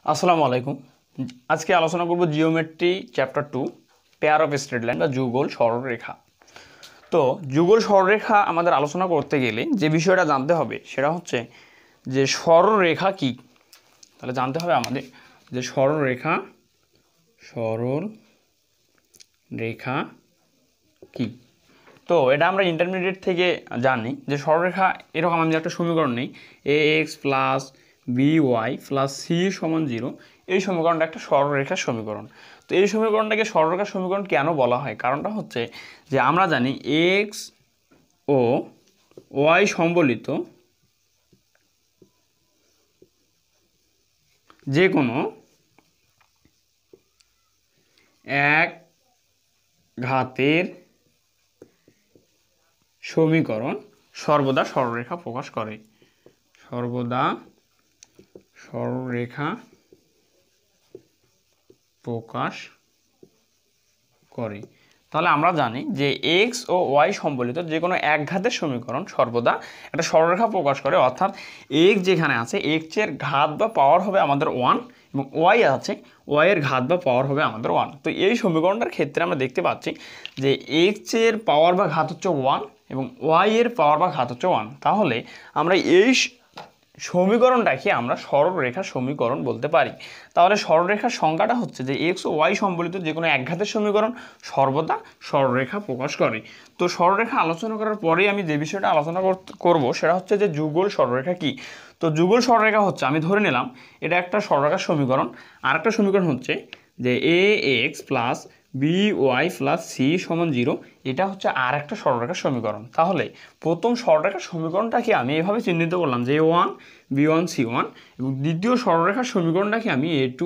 আসসালামু আলাইকুম। আজকে আলোচনা করব geometry chapter 2 pair of straight line বা যুগল সরলরেখা। তো যুগল সরলরেখা আমাদের আলোচনা করতে গেলে যে বিষয়টা জানতে হবে সেটা হচ্ছে যে সরলরেখা কি। তাহলে জানতে হবে আমাদের যে সরলরেখা কি। তো এটা আমরা ইন্টারমিডিয়েট থেকে জানি যে সরলরেখা এরকম আমি একটা সমীকরণ নেই A X plus B Y plus C সমান 0। এই সমীকরণটা একটা সরলরেখার সমীকরণ। তো এই সমীকরণটাকে সরলরেখার সমীকরণ কেন বলা হয়, কারণটা হচ্ছে যে আমরা জানি এক্স ও ওয়াই সম্বলিত যে কোনো এক ঘাতের সমীকরণ সর্বদা সরলরেখা প্রকাশ করে। সর্বদা সরলরেখা প্রকাশ করে। তাহলে আমরা জানি যে এক্স ও ওয়াই সম্বলিত যে কোনো এক ঘাতের সমীকরণ সর্বদা একটা সরলরেখা প্রকাশ করে, অর্থাৎ এক্স যেখানে আছে এক্স এর ঘাত বা পাওয়ার হবে আমাদের 1 এবং ওয়াই আছে ওয়াই এর ঘাত বা পাওয়ার হবে আমাদের 1। তো এই সমীকরণটার ক্ষেত্রে আমরা দেখতে পাচ্ছি যে এক্স এর পাওয়ার বা ঘাত হচ্ছে 1 এবং ওয়াই এর পাওয়ার বা ঘাত হচ্ছে 1। তাহলে আমরা এই সমীকরণটাকে আমরা সরলরেখার সমীকরণ বলতে পারি। তাহলে সরলরেখার সংজ্ঞাটা হচ্ছে যে এক্স ও ওয়াই সম্বলিত যে কোনো এক ঘাতের সমীকরণ সর্বদা সরলরেখা প্রকাশ করে। তো সরলরেখা আলোচনা করার পরেই আমি যে বিষয়টা আলোচনা করব সেটা হচ্ছে যে যুগল সরলরেখা কি। তো যুগল সরলরেখা হচ্ছে, আমি ধরে নিলাম এটা একটা সরলরেখার সমীকরণ, আর একটা সমীকরণ হচ্ছে যে A X plus B Y plus C সমান 0। এটা হচ্ছে আর একটা সরলরেখার সমীকরণ। তাহলে প্রথম সরলরেখার সমীকরণটাকে আমি এভাবে চিহ্নিত করলাম যে A1 B1 C1 এবং দ্বিতীয় সরলরেখার সমীকরণটাকে আমি A2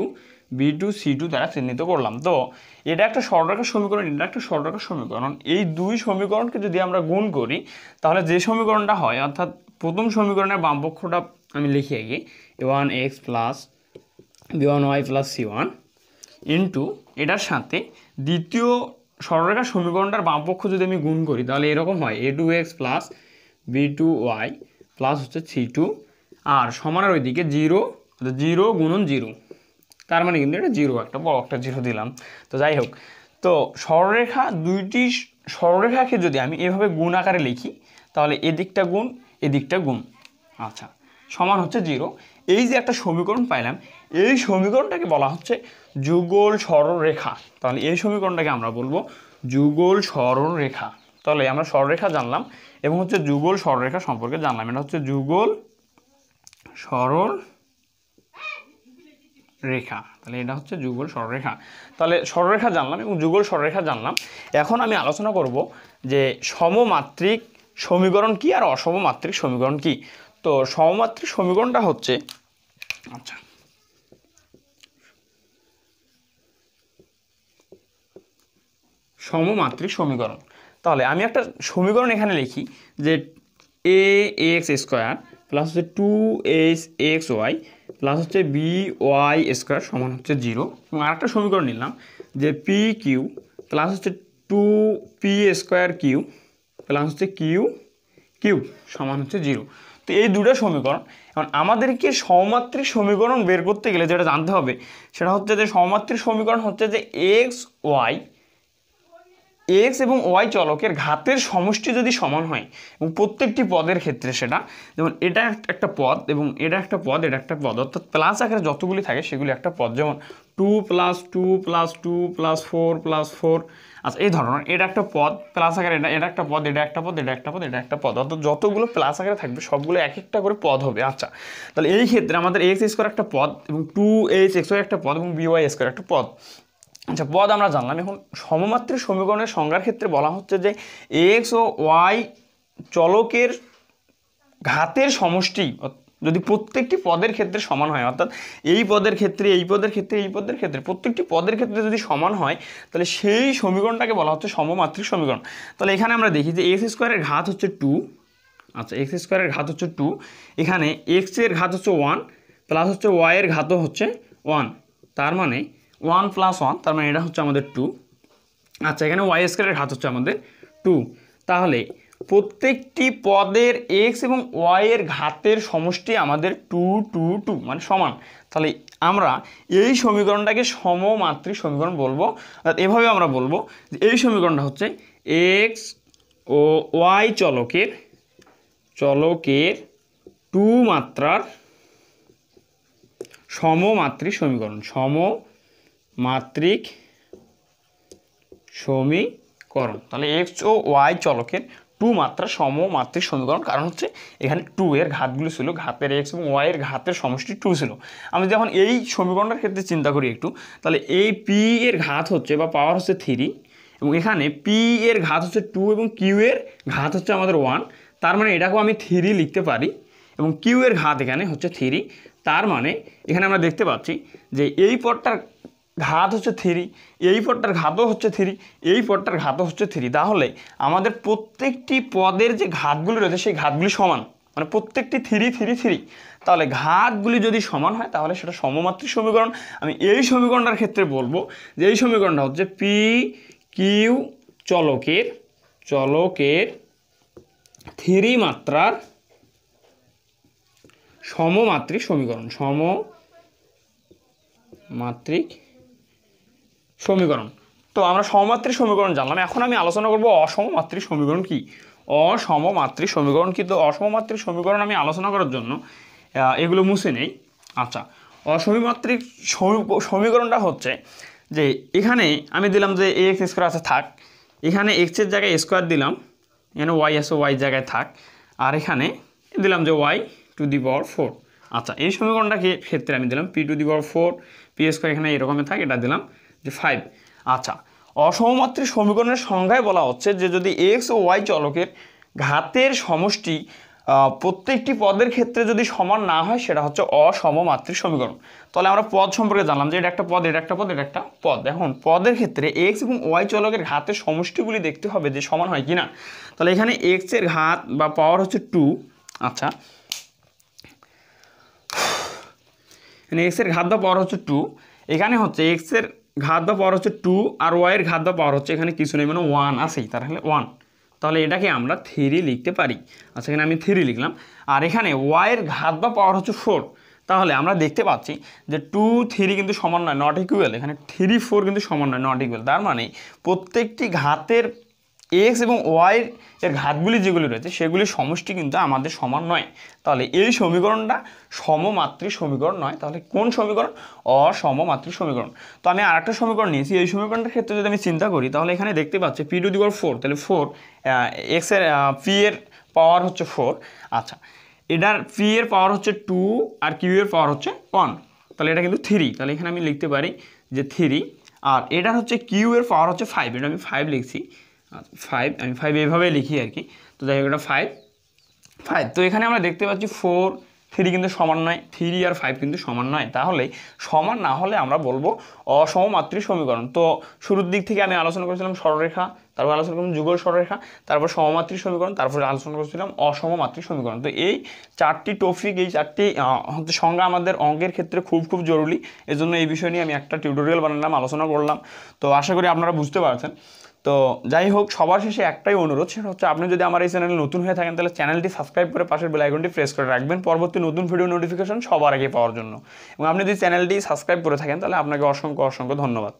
B2 C2 দ্বারা চিহ্নিত করলাম। তো এটা একটা সরলরেখার সমীকরণ, এটা একটা সরলরেখার সমীকরণ। এই দুই সমীকরণকে যদি আমরা গুণ করি তাহলে যে সমীকরণটা হয়, অর্থাৎ প্রথম সমীকরণের বামপক্ষটা আমি লিখি আগে A1x plus B1y plus C1 into এটার সাথে দ্বিতীয় সরলরেখার সমীকরণটার বামপক্ষ যদি আমি গুণ করি তাহলে এরকম হয় A2x প্লাস B2y প্লাস হচ্ছে C2 আর সমানের ওইদিকে 0 গুণন 0, তার মানে কিন্তু এটা 0, একটা বড় একটা 0 দিলাম। তো যাই হোক, তো সরলরেখা দুইটি সরলরেখাকে যদি আমি এভাবে গুণ আকারে লিখি তাহলে এদিকটা গুণ এদিকটা গুণ, আচ্ছা, সমান হচ্ছে 0। এই যে একটা সমীকরণ পাইলাম, এই সমীকরণটাকে বলা হচ্ছে যুগল সরলরেখা। তাহলে এই সমীকরণটাকে আমরা বলবো যুগল সরলরেখা। তাহলে আমরা সরলরেখা জানলাম এবং হচ্ছে যুগল সরলরেখা সম্পর্কে জানলাম। এটা হচ্ছে যুগল সরলরেখা। তাহলে এটা হচ্ছে যুগল সরলরেখা। তাহলে সরলরেখা জানলাম এবং যুগল সরলরেখা জানলাম। এখন আমি আলোচনা করব যে সমমাত্রিক সমীকরণ কি আর অসমমাত্রিক সমীকরণ কি। তো সমমাত্রিক সমীকরণটা হচ্ছে, আচ্ছা, সমমাত্রিক সমীকরণ। তাহলে আমি একটা সমীকরণ এখানে লিখি যে এ এক্স স্কোয়ার প্লাস হচ্ছে 2hxy প্লাস হচ্ছে by স্কোয়ার সমান হচ্ছে 0। এবং আরেকটা সমীকরণ নিলাম যে পি কিউ প্লাস হচ্ছে 2p স্কোয়ার কিউ প্লাস হচ্ছে কিউ সমান হচ্ছে 0। তো এই দুটো সমীকরণ। এখন আমাদেরকে সমমাত্রিক সমীকরণ বের করতে গেলে যেটা জানতে হবে সেটা হচ্ছে যে সমমাত্রিক সমীকরণ হচ্ছে যে এক্স এবং ওয়াই চলকের ঘাতের সমষ্টি যদি সমান হয় এবং প্রত্যেকটি পদের ক্ষেত্রে সেটা, যেমন এটা একটা পদ এবং এটা একটা পদ, এটা একটা পদ, অর্থাৎ প্লাস আকারে যতগুলি থাকে সেগুলি একটা পদ, যেমন 2 + 2 + 2 + 4 + 4, আচ্ছা, এই ধরনের এটা একটা পদ প্লাস আকারে, এটা একটা পদ, এটা একটা পদ, এটা একটা পদ, এটা একটা পদ, অর্থাৎ যতগুলো প্লাস আকারে থাকবে সবগুলো এক একটা করে পদ হবে। আচ্ছা, তাহলে এই ক্ষেত্রে আমাদের এক্স স্কোয়ার একটা পদ এবং 2hxy একটা পদ এবং by স্কোয়ার একটা পদ। আচ্ছা, পদ আমরা জানলাম। এখন সমমাত্রিক সমীকরণের সংজ্ঞার ক্ষেত্রে বলা হচ্ছে যে এক্স ও ওয়াই চলকের ঘাতের সমষ্টি যদি প্রত্যেকটি পদের ক্ষেত্রে সমান হয়, অর্থাৎ এই পদের ক্ষেত্রে এই পদের ক্ষেত্রে এই পদের ক্ষেত্রে প্রত্যেকটি পদের ক্ষেত্রে যদি সমান হয় তাহলে সেই সমীকরণটাকে বলা হচ্ছে সমমাত্রিক সমীকরণ। তাহলে এখানে আমরা দেখি যে এক্স স্কোয়ারের ঘাত হচ্ছে 2, আচ্ছা, এক্স স্কোয়ারের ঘাত হচ্ছে 2, এখানে এক্স এর ঘাত হচ্ছে 1 প্লাস হচ্ছে ওয়াই এর ঘাতও হচ্ছে 1, তার মানে 1 + 1, তার মানে এটা হচ্ছে আমাদের 2। আচ্ছা, এখানে ওয়াই স্কোয়ারের ঘাত হচ্ছে আমাদের 2। তাহলে প্রত্যেকটি পদের এক্স এবং ওয়াই এর ঘাতের সমষ্টি আমাদের 2 2 2 মানে সমান। তাহলে আমরা এই সমীকরণটাকে সমমাত্রিক সমীকরণ বলবো। এভাবে আমরা বলবো যে এই সমীকরণটা হচ্ছে এক্স ও ওয়াই চলকের 2 মাত্রার সমমাত্রিক সমীকরণ। সমমাত্রিক সমীকরণ। তাহলে এক্স ও ওয়াই চলকের 2 মাত্রা সমমাত্রিক সমীকরণ, কারণ হচ্ছে এখানে 2 এর ঘাতগুলো ছিল, ঘাতের এক্স এবং ওয়াই এর ঘাতের সমষ্টি 2 ছিল। আমি যখন এই সমীকরণটার ক্ষেত্রে চিন্তা করি একটু, তাহলে এই পি এর ঘাত হচ্ছে বা পাওয়ার হচ্ছে 3 এবং এখানে পি এর ঘাত হচ্ছে 2 এবং কিউ এর ঘাত হচ্ছে আমাদের 1। তার মানে এটাকেও আমি 3 লিখতে পারি এবং কিউ এর ঘাত এখানে হচ্ছে 3। তার মানে এখানে আমরা দেখতে পাচ্ছি যে এই পদটার ঘাত হচ্ছে 3, এই পদটার ঘাতও হচ্ছে 3, এই পদটার ঘাতও হচ্ছে 3। তাহলে আমাদের প্রত্যেকটি পদের যে ঘাতগুলি রয়েছে সেই ঘাতগুলি সমান, মানে প্রত্যেকটি 3 3 3। তাহলে ঘাতগুলি যদি সমান হয় তাহলে সেটা সমমাত্রিক সমীকরণ। আমি এই সমীকরণটার ক্ষেত্রে বলবো যে এই সমীকরণটা হচ্ছে পি কিউ চলকের 3 মাত্রার সমমাত্রিক সমীকরণ। সমমাত্রিক সমীকরণ। তো আমরা সমমাত্রিক সমীকরণ জানলাম, এখন আমি আলোচনা করব অসমমাত্রিক সমীকরণ কি। অসমমাত্রিক সমীকরণ কি? তো অসমমাত্রিক সমীকরণ আমি আলোচনা করার জন্য এগুলো মুছে নেই। আচ্ছা, অসমমাত্রিক সমীকরণটা হচ্ছে যে এখানে আমি দিলাম যে এক্স স্কোয়ার আছে থাক, এখানে এক্সের জায়গায় স্কোয়ার দিলাম, এখানে ওয়াই আছে ওয়াই জায়গায় থাক, আর এখানে দিলাম যে ওয়াই টু দি পাওয়ার 4। আচ্ছা, এই সমীকরণটাকে ক্ষেত্রে আমি দিলাম P to the power 4, P square এখানে এরকমই থাক, এটা দিলাম যে 5। আচ্ছা, অসমমাত্রিক সমীকরণের সংজ্ঞায় বলা হচ্ছে যে যদি এক্স ও ওয়াই চলকের ঘাতের সমষ্টি প্রত্যেকটি পদের ক্ষেত্রে যদি সমান না হয় সেটা হচ্ছে অসমমাত্রিক সমীকরণ। তাহলে আমরা পদ সম্পর্কে জানলাম যে এটা একটা পদ, এটা একটা পদ, এটা একটা পদ। এখন পদের ক্ষেত্রে এক্স এবং ওয়াই চলকের ঘাতের সমষ্টিগুলি দেখতে হবে যে সমান হয় কিনা। তাহলে এখানে এক্স এর ঘাত বা পাওয়ার হচ্ছে 2। আচ্ছা, এখানে এক্স এর ঘাত বা পাওয়ার হচ্ছে 2, এখানে হচ্ছে এক্স এর ঘাত বা পাওয়ার হচ্ছে 2 আর ওয়াই এর ঘাত বা পাওয়ার হচ্ছে এখানে কিছু নেই, মানে 1 আছেই, তাহলে 1। তাহলে এটাকে আমরা 3 লিখতে পারি। আচ্ছা, এখানে আমি 3 লিখলাম। আর এখানে ওয়াই এর ঘাত বা পাওয়ার হচ্ছে 4। তাহলে আমরা দেখতে পাচ্ছি যে 2 3 কিন্তু সমান নয়, নট ইকুয়াল। এখানে 3 4 কিন্তু সমান নয়, নট ইকুয়াল। তার মানে প্রত্যেকটি ঘাতের এক্স এবং ওয়াই এর ঘাতগুলি যেগুলি রয়েছে সেগুলির সমষ্টি কিন্তু আমাদের সমান নয়। তাহলে এই সমীকরণটা সমমাত্রিক সমীকরণ নয়। তাহলে কোন সমীকরণ? অসমমাত্রিক সমীকরণ। তো আমি আরেকটা সমীকরণ নিয়েছি, এই সমীকরণটার ক্ষেত্রে যদি আমি চিন্তা করি তাহলে এখানে দেখতে পাচ্ছি পি টু দি পাওয়ার 4, তাহলে 4 এক্স এর পি এর পাওয়ার হচ্ছে 4। আচ্ছা, এটার পি এর পাওয়ার হচ্ছে 2 আর কিউ এর পাওয়ার হচ্ছে 1, তাহলে এটা কিন্তু 3। তাহলে এখানে আমি লিখতে পারি যে 3। আর এটার হচ্ছে কিউ এর পাওয়ার হচ্ছে 5, এটা আমি 5 লিখছি। 5 আমি 5 এইভাবে লিখি আর কি। তো যাই হোক, এটা 5। তো এখানে আমরা দেখতে পাচ্ছি 4 3 কিন্তু সমান নয়, 3 আর 5 কিন্তু সমান নয়। তাহলে সমান না হলে আমরা বলবো অসমমাত্রিক সমীকরণ। তো শুরুর দিক থেকে আমি আলোচনা করেছিলাম সরলরেখা, তারপর আলোচনা করলাম যুগল সরলরেখা, তারপর সমমাত্রিক সমীকরণ, তারপরে আলোচনা করেছিলাম অসমমাত্রিক সমীকরণ। তো এই 4টি টপিক, এই 4টি হচ্ছে সংজ্ঞা আমাদের অঙ্কের ক্ষেত্রে খুব খুব জরুরি। এজন্য এই বিষয় নিয়ে আমি একটা টিউটোরিয়াল বানালাম, আলোচনা করলাম। তো আশা করি আপনারা বুঝতে পারছেন। তো যাই হোক, সবার শেষে একটাই অনুরোধ, সেটা হচ্ছে আপনি যদি আমার এই চ্যানেলে নতুন হয়ে থাকেন তাহলে চ্যানেলটি সাবস্ক্রাইব করে পাশের বেল আইকনটি প্রেস করে রাখবেন পরবর্তী নতুন ভিডিও নোটিফিকেশন সবার আগে পাওয়ার জন্য। এবং আপনি যদি চ্যানেলটি সাবস্ক্রাইব করে থাকেন তাহলে আপনাকে অসংখ্য অসংখ্য ধন্যবাদ।